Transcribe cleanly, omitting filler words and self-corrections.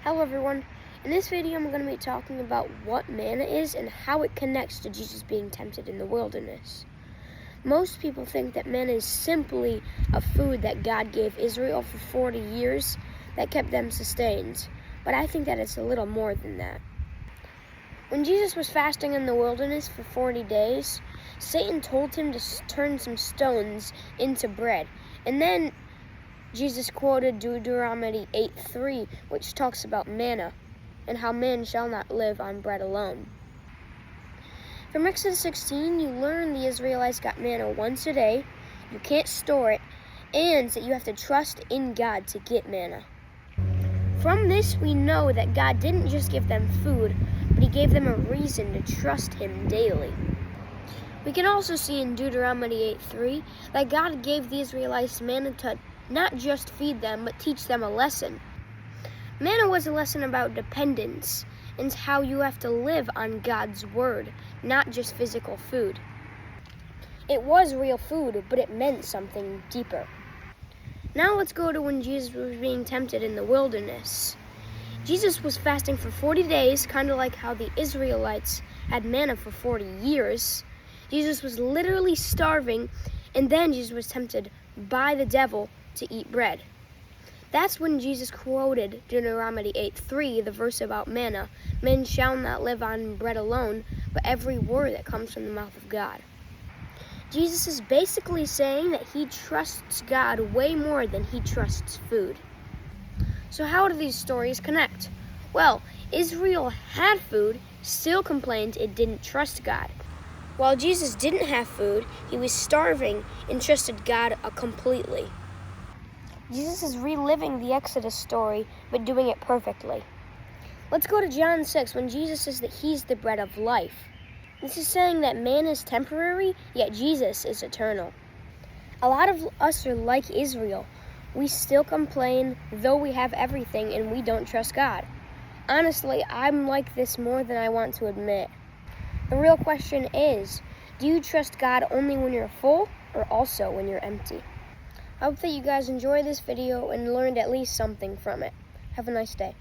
Hello everyone, in this video I'm going to be talking about what manna is and how it connects to Jesus being tempted in the wilderness. Most people think that manna is simply a food that God gave Israel for 40 years that kept them sustained, but I think that it's a little more than that. When Jesus was fasting in the wilderness for 40 days, Satan told him to turn some stones into bread, and then Jesus quoted Deuteronomy 8:3, which talks about manna, and how man shall not live on bread alone. From Exodus 16, you learn the Israelites got manna once a day, you can't store it, and that you have to trust in God to get manna. From this, we know that God didn't just give them food, but He gave them a reason to trust Him daily. We can also see in Deuteronomy 8:3 that God gave the Israelites manna to not just feed them, but teach them a lesson. Manna was a lesson about dependence and how you have to live on God's word, not just physical food. It was real food, but it meant something deeper. Now let's go to when Jesus was being tempted in the wilderness. Jesus was fasting for 40 days, kind of like how the Israelites had manna for 40 years. Jesus was literally starving, and then Jesus was tempted by the devil to eat bread. That's when Jesus quoted Deuteronomy 8:3, the verse about manna. Men shall not live on bread alone, but every word that comes from the mouth of God. Jesus is basically saying that he trusts God way more than he trusts food. So how do these stories connect? Well, Israel had food, still complained it didn't trust God. While Jesus didn't have food, he was starving and trusted God completely. Jesus is reliving the Exodus story, but doing it perfectly. Let's go to John 6, when Jesus says that he's the bread of life. This is saying that man is temporary, yet Jesus is eternal. A lot of us are like Israel. We still complain, though we have everything, and we don't trust God. Honestly, I'm like this more than I want to admit. The real question is, do you trust God only when you're full, or also when you're empty? I hope that you guys enjoyed this video and learned at least something from it. Have a nice day.